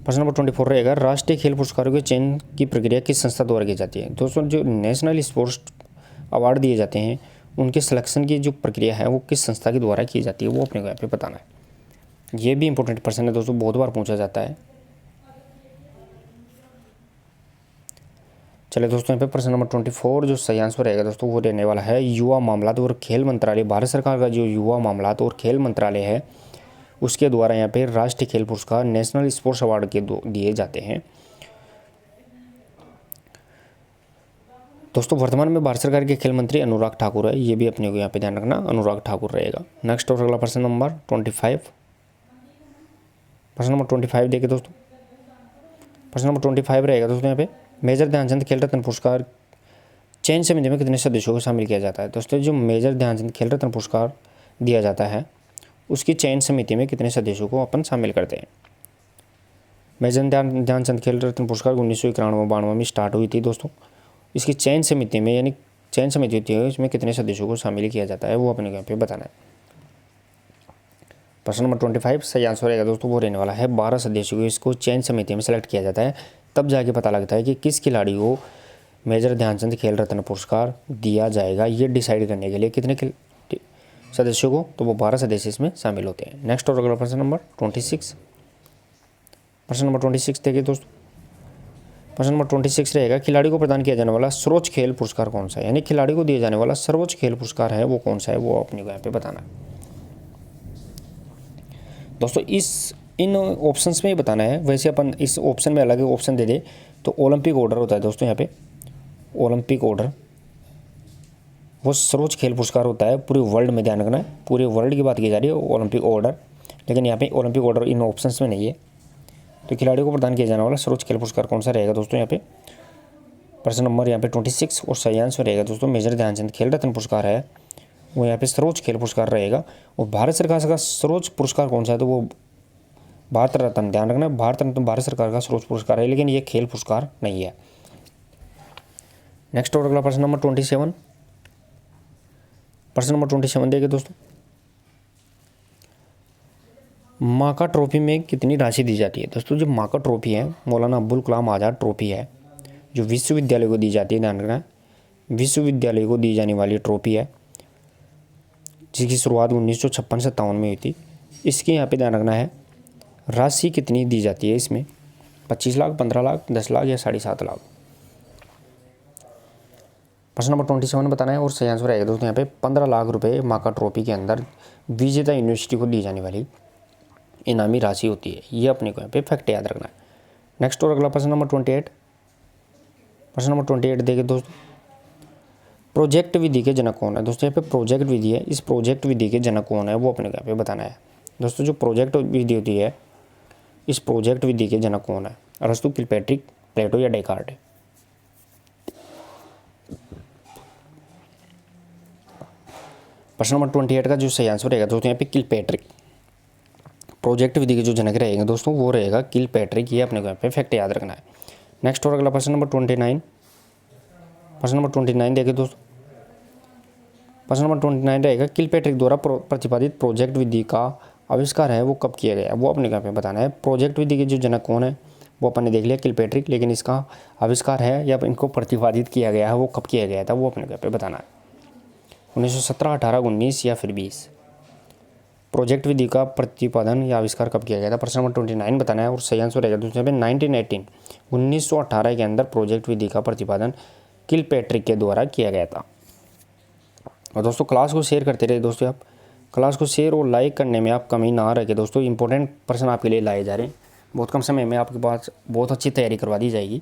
प्रश्न नंबर 24 रहेगा, राष्ट्रीय खेल पुरस्कारों के चयन की प्रक्रिया किस संस्था द्वारा की जाती है। दोस्तों जो नेशनल स्पोर्ट्स अवार्ड दिए जाते हैं उनके सिलेक्शन की जो प्रक्रिया है वो किस संस्था के द्वारा की जाती है वो अपने को यहाँ पे बताना है। ये भी इंपॉर्टेंट प्रश्न है दोस्तों, बहुत बार पूछा जाता है। चलिए दोस्तों, यहाँ पे प्रश्न नंबर 24 जो सही आंसर रहेगा दोस्तों वो रहने वाला है युवा मामलात और खेल मंत्रालय। भारत सरकार का जो युवा मामलात और खेल मंत्रालय है उसके द्वारा यहाँ पे राष्ट्रीय खेल पुरस्कार नेशनल स्पोर्ट्स अवार्ड के दिए जाते हैं। दोस्तों वर्तमान में भारत सरकार के खेल मंत्री अनुराग ठाकुर है, ये भी अपने को यहाँ पे ध्यान रखना, अनुराग ठाकुर रहेगा। नेक्स्ट और अगला प्रश्न नंबर 25। प्रश्न नंबर 25 देखिए दोस्तों, प्रश्न नंबर 25 रहेगा दोस्तों यहाँ पे मेजर ध्यानचंद खेल रत्न पुरस्कार चयन समिति में कितने सदस्यों को शामिल किया जाता है। दोस्तों जो मेजर ध्यानचंद खेल रत्न पुरस्कार दिया जाता है उसकी चयन समिति में कितने सदस्यों को अपन शामिल करते हैं। मेजर ध्यानचंद खेल रत्न पुरस्कार 1991-92 में स्टार्ट हुई थी दोस्तों। इसकी चयन समिति में यानी चयन समिति होती है इसमें कितने सदस्यों को शामिल किया जाता है वो अपने यहाँ पे बताना है। प्रश्न नंबर 25 सही आंसर रहेगा दोस्तों वो रहने वाला है 12 सदस्यों को इसको चयन समिति में सेलेक्ट किया जाता है, तब जाके पता लगता है कि किस खिलाड़ी को मेजर ध्यानचंद खेल रत्न पुरस्कार दिया जाएगा। ये डिसाइड करने के लिए कितने सदस्यों को, तो वो 12 सदस्य इसमें शामिल होते हैं। नेक्स्ट और अगला प्रश्न नंबर 26। प्रश्न नंबर 26 देखिए दोस्तों, प्रश्न नंबर 26 रहेगा खिलाड़ी को प्रदान किया जाने वाला सर्वोच्च खेल पुरस्कार कौन सा है। यानी खिलाड़ी को दिया जाने वाला सर्वोच्च खेल पुरस्कार है वो कौन सा है वो अपने को यहाँ पे बताना है दोस्तों। इन ऑप्शंस में ही बताना है, वैसे अपन इस ऑप्शन में अलग ऑप्शन दे दे तो ओलंपिक ऑर्डर होता है दोस्तों। यहाँ पे ओलंपिक ऑर्डर वो सर्वोच्च खेल पुरस्कार होता है पूरे वर्ल्ड में, ध्यान रखना है पूरे वर्ल्ड की बात की जा रही है ओलंपिक ऑर्डर, लेकिन यहाँ पे ओलंपिक ऑर्डर इन ऑप्शंस में नहीं है। तो खिलाड़ियों को प्रदान किया जाने वाला सर्वोच्च खेल पुरस्कार कौन सा रहेगा दोस्तों। यहाँ पे प्रश्न नंबर यहाँ पे 26 और सही आंसर रहेगा दोस्तों मेजर ध्यानचंद खेल रत्न पुरस्कार है वो यहाँ पे सर्वोच्च खेल पुरस्कार रहेगा। और भारत सरकार का सर्वोच्च पुरस्कार कौन सा है तो वो भारत रत्न, ध्यान रखना भारत रत्न भारत सरकार का सर्वोच्च पुरस्कार है, लेकिन ये खेल पुरस्कार नहीं है। नेक्स्ट और अगला प्रश्न नंबर 27। प्रश्न नंबर 27 देखिए दोस्तों, माका ट्रॉफी में कितनी राशि दी जाती है। दोस्तों जो माका ट्रॉफी है मौलाना अब्दुल कलाम आज़ाद ट्रॉफी है जो विश्वविद्यालय को दी जाती है, ध्यान रखना विश्वविद्यालय को दी जाने वाली ट्रॉफी है जिसकी शुरुआत 1956-57 में हुई थी। इसके यहाँ पे ध्यान रखना है राशि कितनी दी जाती है इसमें, 25 लाख, 15 लाख, 10 लाख या 7.5 लाख। प्रश्न नंबर 27 बताना है और सही आंसर आएगा दोस्तों यहाँ पे 15 लाख रुपए माका ट्रॉफी के अंदर विजेता यूनिवर्सिटी को दी जाने वाली इनामी राशि होती है। ये अपने को यहाँ पे फैक्ट याद रखना है। नेक्स्ट और अगला प्रश्न नंबर 28। प्रश्न नंबर 28 देखिए दोस्तों, प्रोजेक्ट विधि के जनक कौन है। दोस्तों यहाँ पे प्रोजेक्ट विधि है, इस प्रोजेक्ट विधि के जनक कौन है वो अपने को यहाँ पे बताना है। दोस्तों जो प्रोजेक्ट विधि होती है इस प्रोजेक्ट विधि के जनक कौन है, अरस्तु, किलपैट्रिक, प्लेटो या डेकार्ट। प्रश्न नंबर 28 का जो सही आंसर रहेगा दोस्तों यहाँ पे किलपैट्रिक। प्रोजेक्ट विधि के जो जनक रहेंगे दोस्तों वो रहेगा किलपैट्रिक, ये अपने को यहाँ पे फैक्ट याद रखना है। नेक्स्ट और अगला प्रश्न नंबर 29। प्रश्न नंबर 29 देखिए दोस्तों, प्रश्न नंबर 29 रहेगा किलपैट्रिक द्वारा प्रतिपादित प्रोजेक्ट विधि का आविष्कार है वो कब किया गया वो अपने को यहाँ पे बताना है। प्रोजेक्ट विधि के जो जनक कौन है वो अपन ने देख लिया किलपैट्रिक, लेकिन इसका आविष्कार है या इनको प्रतिपादित किया गया है वो कब किया गया था वो अपने को यहाँ पे बताना है। 1917, 18, 19 या फिर 20। प्रोजेक्ट विधि का प्रतिपादन या आविष्कार कब किया गया था, प्रश्न नंबर 29 बताना है और सही आंसर रहेगा दोस्तों यहाँ पे 1918 के अंदर प्रोजेक्ट विधि का प्रतिपादन किलपैट्रिक के द्वारा किया गया था। और दोस्तों क्लास को शेयर करते रहे दोस्तों, आप क्लास को शेयर और लाइक करने में आप कमी ना रखें दोस्तों। इंपॉर्टेंट प्रश्न आपके लिए लाए जा रहे हैं, बहुत कम समय में आपके पास बहुत अच्छी तैयारी करवा दी जाएगी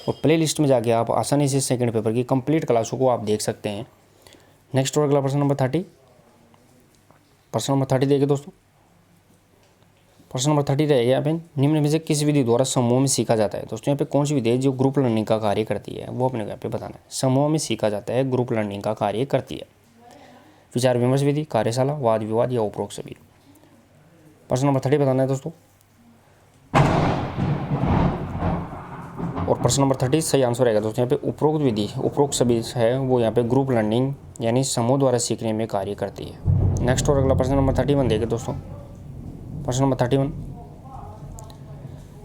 और प्ले लिस्ट में जाके आप आसानी से सेकंड पेपर की कंप्लीट क्लासों को आप देख सकते हैं। नेक्स्ट और अगला प्रश्न नंबर 30। प्रश्न नंबर 30 देखिए दोस्तों, प्रश्न नंबर 30 रहेगा यहाँ पे निम्न में से किस विधि द्वारा समूह में सीखा जाता है। दोस्तों यहाँ पे कौन सी विधि है जो ग्रुप लर्निंग का कार्य करती है वो अपने यहाँ पे बताना है। समूह में सीखा जाता है, ग्रुप लर्निंग का कार्य करती है। विचार विमर्श विधि, कार्यशाला, वाद विवाद या उपरोक्त विधि। प्रश्न नंबर 30 बताना है दोस्तों। और प्रश्न नंबर 30 सही आंसर रहेगा दोस्तों यहाँ पे उपरोक्त विधि, उपरोक्त सभी है वो यहाँ पे ग्रुप लर्निंग यानी समूह द्वारा सीखने में कार्य करती है। नेक्स्ट और अगला प्रश्न नंबर 31 देखिए दोस्तों, प्रश्न नंबर 31।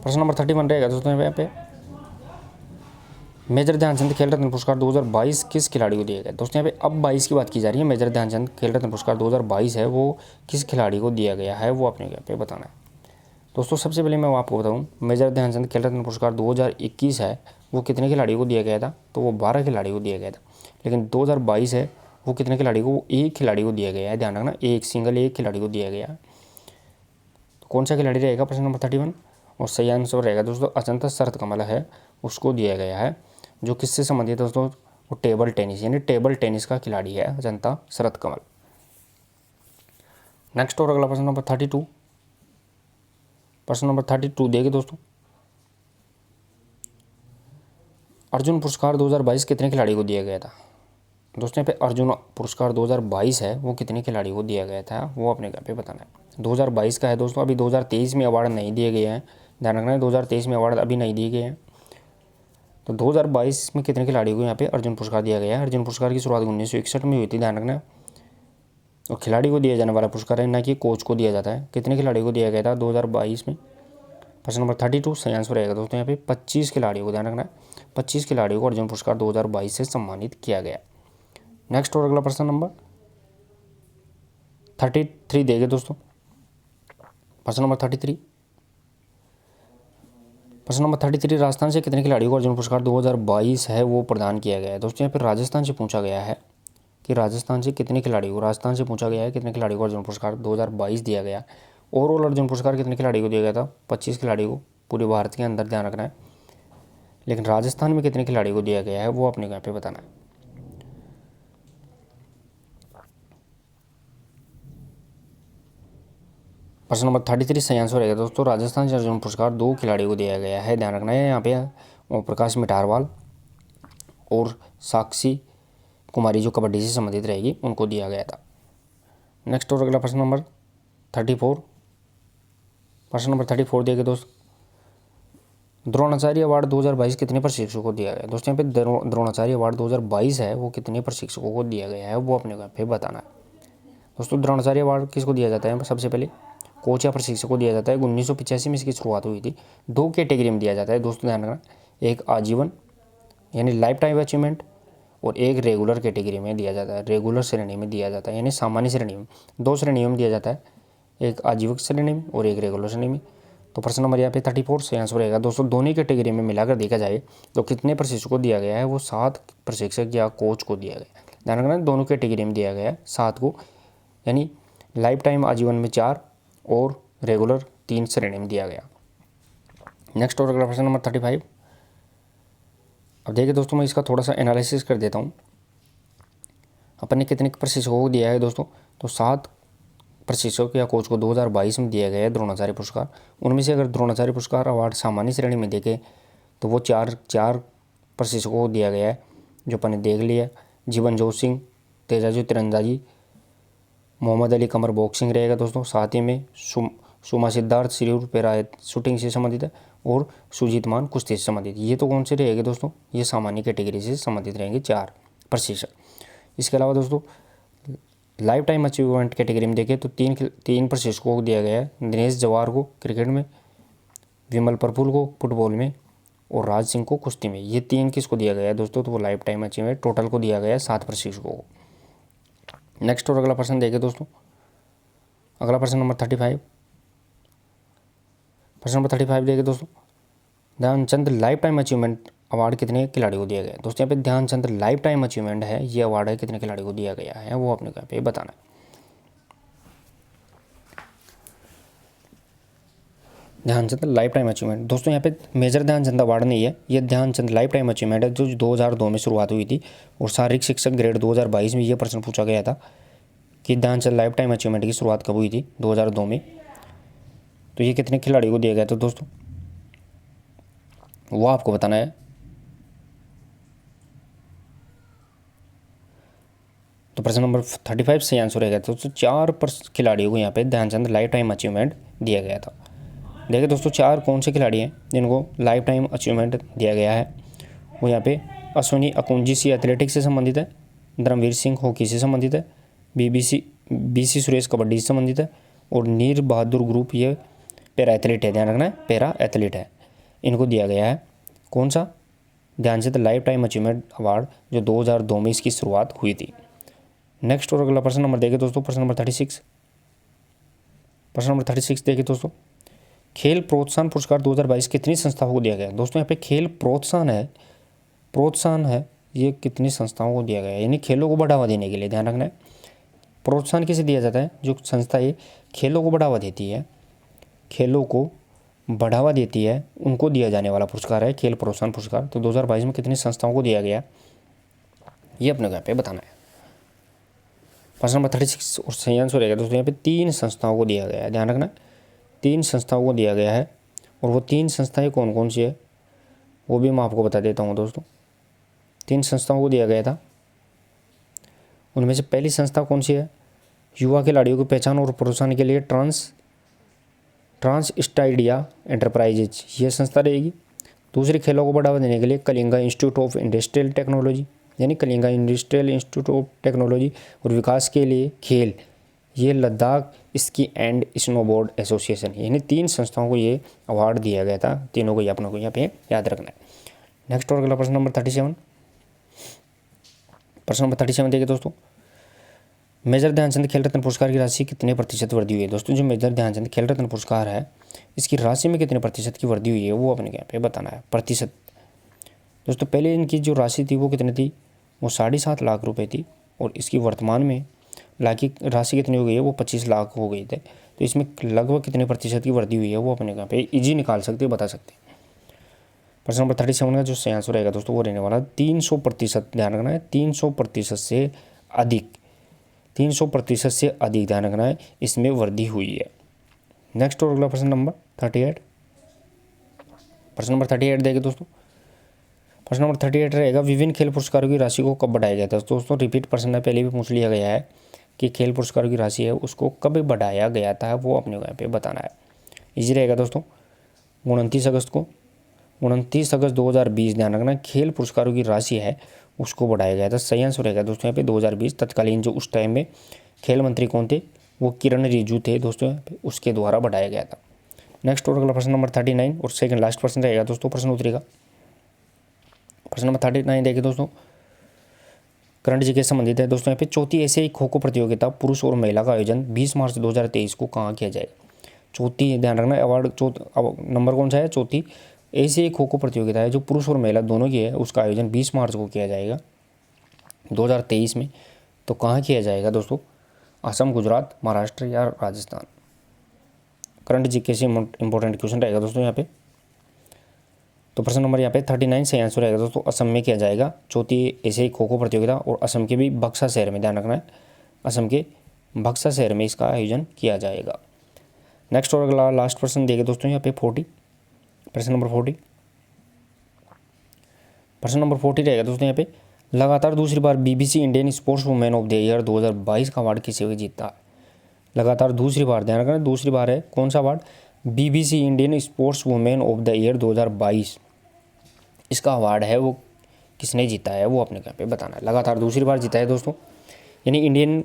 प्रश्न नंबर 31 रहेगा दोस्तों यहाँ पे मेजर ध्यानचंद खेल रत्न पुरस्कार 2022 किस खिलाड़ी को दिया गया? दोस्तों यहाँ पे अब 22 की बात की जा रही है। मेजर ध्यानचंद खेल रत्न पुरस्कार 2022 है वो किस खिलाड़ी को दिया गया है वो अपने यहाँ पे बताना है। दोस्तों सबसे पहले मैं आपको बताऊँ, मेजर ध्यानचंद खेल रत्न पुरस्कार 2021 है वो कितने खिलाड़ी को दिया गया था? तो वो 12 खिलाड़ी को दिया गया था। लेकिन 2022 है वो कितने खिलाड़ी को? वो एक खिलाड़ी को दिया गया है, ध्यान रखना, एक खिलाड़ी को दिया गया है। तो कौन सा खिलाड़ी रहेगा? प्रश्न नंबर 31 और सही आंसर रहेगा दोस्तों अजंता शरत कमल है, उसको दिया गया है। जो किससे संबंधित है दोस्तों? वो टेबल टेनिस, यानी टेबल टेनिस का खिलाड़ी है अजंता शरत कमल। नेक्स्ट और अगला प्रश्न नंबर 32, प्रश्न नंबर 32 देखिए दोस्तों, अर्जुन पुरस्कार 2022 कितने खिलाड़ी को दिया गया था? दोस्तों यहाँ पे अर्जुन पुरस्कार 2022 है वो कितने खिलाड़ी को दिया गया था वो अपने घर पे बताना है। 2022 का है दोस्तों, अभी 2023 में अवार्ड नहीं दिए गए हैं, ध्यान रखना है 2023 में अवार्ड अभी नहीं दिए गए हैं। तो 2022 में कितने खिलाड़ियों को यहाँ पे अर्जुन पुरस्कार दिया गया है? अर्जुन पुरस्कार की शुरुआत 1961 में हुई थी, ध्यान रखना है। और खिलाड़ी को दिया जाने वाला पुरस्कार है, ना कि कोच को दिया जाता है। कितने खिलाड़ियों को दिया गया था 2022 में? प्रश्न नंबर 32 सही आंसर रहेगा दोस्तों यहाँ पे 25 खिलाड़ियों को, ध्यान रखना है 25 खिलाड़ियों को अर्जुन पुरस्कार 2022 से सम्मानित किया गया। नेक्स्ट और अगला प्रश्न नंबर 33 देंगे दोस्तों, प्रश्न नंबर 33, प्रश्न नंबर 33, राजस्थान से कितने खिलाड़ियों को अर्जुन पुरस्कार 2022 है वो प्रदान किया गया है? दोस्तों यहाँ पर राजस्थान से पूछा गया है कि राजस्थान से कितने खिलाड़ियों को, राजस्थान से पूछा गया है कितने खिलाड़ियों को अर्जुन पुरस्कार 2022 दिया गया। ओवरऑल अर्जुन पुरस्कार कितने खिलाड़ियों को दिया गया था? 25 खिलाड़ियों को पूरे भारत के अंदर, ध्यान रखना है। लेकिन राजस्थान में कितने खिलाड़ियों को दिया गया है वो अपने यहाँ पे बताना है। प्रश्न नंबर 33 सही आंसर रहेगा दोस्तों राजस्थान से अर्जुन पुरस्कार 2 खिलाड़ियों को दिया गया है, ध्यान रखना है। यहाँ पे ओम प्रकाश मिठारवाल और साक्षी कुमारी जो कबड्डी से संबंधित रहेगी उनको दिया गया था। नेक्स्ट और अगला प्रश्न नंबर 34, प्रश्न नंबर 34 देखिए दोस्तों, द्रोणाचार्य अवार्ड 2022 कितने प्रशिक्षकों को दिया गया? दोस्तों यहाँ पे द्रोणाचार्य अवार्ड 2022 है वो कितने प्रशिक्षकों को दिया गया है वो अपने को पे बताना है। दोस्तों द्रोणाचार्य अवार्ड किसको दिया जाता है? सबसे पहले कोच या प्रशिक्षक को दिया जाता है। 1985 में इसकी शुरुआत हुई थी। 2 कैटेगरी में दिया जाता है दोस्तों, ध्यान रखना, एक आजीवन यानी लाइफ टाइम अचीवमेंट और एक रेगुलर कैटेगरी में दिया जाता है, रेगुलर श्रेणी में दिया जाता है, यानी सामान्य श्रेणी में। 2 श्रेणियों में दिया जाता है, एक आजीवन श्रेणी में और एक रेगुलर श्रेणी में। तो प्रश्न नंबर यहाँ पे 34 से आंसर रहेगा दोस्तों। दोनों कैटेगरी में मिलाकर देखा जाए तो कितने प्रशिक्षकों को दिया गया है? वो 7 प्रशिक्षक या कोच को दिया गया। ध्यान रखना दोनों कैटेगरी में दिया गया है 7 को, यानी लाइफ टाइम आजीवन में 4 और रेगुलर 3 श्रेणी में दिया गया। नेक्स्ट और अगला प्रश्न नंबर 35। अब देखिए दोस्तों मैं इसका थोड़ा सा एनालिसिस कर देता हूँ। अपन ने कितने प्रशिक्षकों को दिया है दोस्तों? तो 7 प्रशिक्षक या कोच को 2022 में दिया गया है द्रोणाचार्य पुरस्कार। उनमें से अगर द्रोणाचार्य पुरस्कार अवार्ड सामान्य श्रेणी में देखें तो वो चार प्रशिक्षकों को दिया गया है जो अपन ने देख लिया। जीवन जोत सिंह तेजाजी तीरंदाजी, मोहम्मद अली कमर बॉक्सिंग रहेगा दोस्तों, साथ ही में सुमा सिद्धार्थ सिरूर पैरा शूटिंग से संबंधित है और सुजीत मान कुश्ती से संबंधित। ये तो कौन से रहेंगे दोस्तों? ये सामान्य कैटेगरी से संबंधित रहेंगे 4 प्रशिक्षक। इसके अलावा दोस्तों लाइफ टाइम अचीवमेंट कैटेगरी में देखें तो 3 प्रशिक्षकों को दिया गया है। दिनेश जवाहर को क्रिकेट में, विमल प्रफुल्ल को फुटबॉल में और राज सिंह को कुश्ती में। ये 3 किसको दिया गया है दोस्तों? तो वो लाइफ टाइम अचीवमेंट टोटल को दिया गया है 7 प्रशिक्षकों को। नेक्स्ट और अगला प्रश्न देखें दोस्तों, अगला प्रश्न नंबर 35, प्रश्न नंबर 35 देखिए दोस्तों, Dhyan Chand life time achievement award कितने खिलाड़ियों को दिया गया है? दोस्तों यहाँ पे ध्यानचंद लाइफ टाइम अचीवमेंट है, ये अवार्ड है कितने खिलाड़ियों को दिया गया है वो अपने यहाँ पे बताना है। ध्यानचंद लाइफ टाइम अचीवमेंट दोस्तों यहाँ पे मेजर ध्यानचंद अवार्ड नहीं है, ये ध्यानचंद लाइफ टाइम अचीवमेंट है जो 2002 में शुरुआत हुई थी। और शारीरिक शिक्षक ग्रेड 2022 में ये प्रश्न पूछा गया था कि ध्यानचंद लाइफ टाइम अचीवमेंट की शुरुआत कब हुई थी? 2002 में। तो ये कितने खिलाड़ियों को दिया गया था दोस्तों वो आपको बताना है। तो प्रश्न नंबर 35 से आंसर रहेगा दोस्तों 4 खिलाड़ियों को यहाँ पे ध्यानचंद लाइफ टाइम अचीवमेंट दिया गया था। देखिए दोस्तों 4 कौन से खिलाड़ी हैं जिनको लाइफ टाइम अचीवमेंट दिया गया है? वो यहाँ पे अश्विनी अकुंजी सी एथलेटिक्स से संबंधित है, धर्मवीर सिंह हॉकी से संबंधित है, बीसी सुरेश कबड्डी से संबंधित है और नीर बहादुर ग्रुप ये पैरा एथलीट है, ध्यान रखना है पैरा एथलीट है, इनको दिया गया है। कौन सा? Dhyan Chand life time achievement award, जो 2002 में इसकी शुरुआत हुई थी। नेक्स्ट और अगला प्रश्न नंबर देखिए दोस्तों, प्रश्न नंबर 36। प्रश्न नंबर 36 देखिए दोस्तों, खेल प्रोत्साहन पुरस्कार 2022 कितनी संस्थाओं को दिया गया? दोस्तों यहाँ पे खेल प्रोत्साहन है, ये कितनी संस्थाओं को दिया गया है, यानी खेलों को बढ़ावा देने के लिए। ध्यान रखना है, प्रोत्साहन किसे दिया जाता है? जो संस्था ये खेलों को बढ़ावा देती है, खेलों को बढ़ावा देती है, उनको दिया जाने वाला पुरस्कार है खेल प्रोत्साहन पुरस्कार। तो 2022 में कितनी संस्थाओं को दिया गया, ये अपने को यहाँ पे बताना है। प्रश्न नंबर 36 और सही आंसर रहेगा दोस्तों यहाँ पे 3 संस्थाओं को दिया गया है। ध्यान रखना, 3 संस्थाओं को दिया गया है, और वो 3 संस्थाएं कौन कौन सी है वो भी मैं आपको बता देता हूँ दोस्तों। 3 संस्थाओं को दिया गया था, उनमें से पहली संस्था कौन सी है? युवा खिलाड़ियों की पहचान और प्रोत्साहन के लिए ट्रांस स्टाइडिया एंटरप्राइजेज, ये संस्था रहेगी। दूसरी, खेलों को बढ़ावा देने के लिए Kalinga institute of industrial technology, यानी Kalinga industrial institute of technology. और विकास के लिए खेल, ये Ladakh ski and snowboard association, यानी 3 संस्थाओं को ये अवार्ड दिया गया था। तीनों को अपने को यहाँ पे याद रखना है। नेक्स्ट और अगला प्रश्न नंबर 37। प्रश्न नंबर 37 देखिए दोस्तों, मेजर ध्यानचंद खेल रत्न पुरस्कार की राशि कितने प्रतिशत वृद्धि हुई है? दोस्तों जो मेजर ध्यानचंद खेल रत्न पुरस्कार है, इसकी राशि में कितने प्रतिशत की वृद्धि हुई है वो अपने यहाँ पे बताना है, प्रतिशत। दोस्तों पहले इनकी जो राशि थी वो कितनी थी? वो 7.5 लाख रुपए थी, और इसकी वर्तमान में राशि कितनी हो गई है? वो 25 लाख हो गई थे। तो इसमें लगभग कितने प्रतिशत की वृद्धि हुई है वो अपने यहाँ पे ईजी निकाल सकते बता सकते हैं। प्रश्न नंबर 37 का जो सही आंसर रहेगा दोस्तों वो रहने वाला 300%। ध्यान रखना है, 300% से अधिक, 300% से अधिक ध्यान रखना है, इसमें वृद्धि हुई है। नेक्स्ट और अगला प्रश्न नंबर 38। प्रश्न नंबर 38 देखिए दोस्तों, प्रश्न नंबर 38 रहेगा, विभिन्न खेल पुरस्कारों की राशि को कब बढ़ाया गया था? दोस्तों रिपीट प्रश्न है, पहले भी पूछ लिया गया है कि खेल पुरस्कारों की राशि है उसको कब बढ़ाया गया था, वो अपने यहाँ पे बताना है। इजी रहेगा दोस्तों, 29 अगस्त को, 29 अगस्त 2020। ध्यान रखना, खेल पुरस्कारों की राशि है उसको बढ़ाया गया था। सही आंसर रहेगा दोस्तों यहाँ पे 2020। तत्कालीन जो उस टाइम में खेल मंत्री कौन थे? वो किरण रिजिजू थे दोस्तों, यहाँ पे उसके द्वारा बढ़ाया गया था। नेक्स्ट और अगला प्रश्न नंबर 39 और सेकंड लास्ट प्रश्न रहेगा दोस्तों प्रश्न उत्तरी का। प्रश्न नंबर 39 देखिए दोस्तों, करंट जी के संबंधित है दोस्तों। यहाँ पे चौथी एशियाई खो खो प्रतियोगिता पुरुष और महिला का आयोजन 20 मार्च 2023 को कहाँ किया जाएगा? चौथी, ध्यान रखना अवार्ड नंबर कौन सा है? चौथी एशियाई खो खो प्रतियोगिता है जो पुरुष और महिला दोनों की है, उसका आयोजन 20 मार्च को किया जाएगा 2023 में। तो कहाँ किया जाएगा दोस्तों? असम, गुजरात, महाराष्ट्र या राजस्थान? करंट जीके से इंपॉर्टेंट क्वेश्चन रहेगा दोस्तों यहाँ पे। तो प्रश्न नंबर यहाँ पे 39 सही आंसर रहेगा दोस्तों, असम में किया जाएगा चौथी एशियाई खो खो प्रतियोगिता, और असम के भी बक्सा शहर में। ध्यान रखना है, असम के बक्सा शहर में इसका आयोजन किया जाएगा। नेक्स्ट और अगला लास्ट प्रश्न देखिए दोस्तों यहाँ पे 40, प्रश्न नंबर 40। प्रश्न नंबर 40 रहेगा दोस्तों यहाँ पे, लगातार दूसरी बार BBC Indian sports women of the year 2022 का अवार्ड किसे जीता है? लगातार दूसरी बार, ध्यान रखना दूसरी बार है, कौन सा award? BBC Indian sports women of the year 2022, इसका अवार्ड है वो किसने जीता है वो अपने यहाँ पे बताना है। लगातार दूसरी बार जीता है दोस्तों, यानी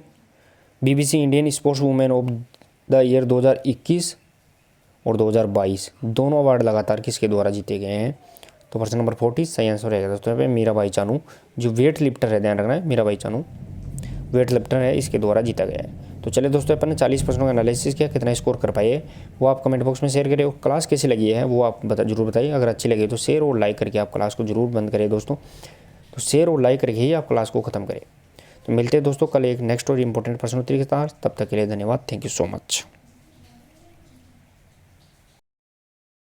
BBC Indian sports women of the year 2021 और 2022 दोनों अवार्ड लगातार किसके द्वारा जीते गए हैं? तो प्रश्न नंबर 40 सही आंसर रहेगा दोस्तों यहाँ पे मीराबाई चानू, जो वेट लिफ्टर है। ध्यान रखना है, मीराबाई चानू वेट लिफ्टर है, इसके द्वारा जीता गया है। तो चलिए दोस्तों अपन ने 40 प्रश्नों का एनालिसिस किया, कितना स्कोर कर पाए वो आप कमेंट बॉक्स में शेयर करें। और क्लास कैसी लगी है वो आप जरूर बताइए। अगर अच्छी लगी तो शेयर और लाइक करके आप क्लास को जरूर बंद करें दोस्तों। तो शेयर और लाइक करके ही आप क्लास को ख़त्म करें। तो मिलते हैं दोस्तों कल एक नेक्स्ट और इंपॉर्टेंट प्रश्नोत्तरी के साथ, तब तक के लिए धन्यवाद। Thank you so much.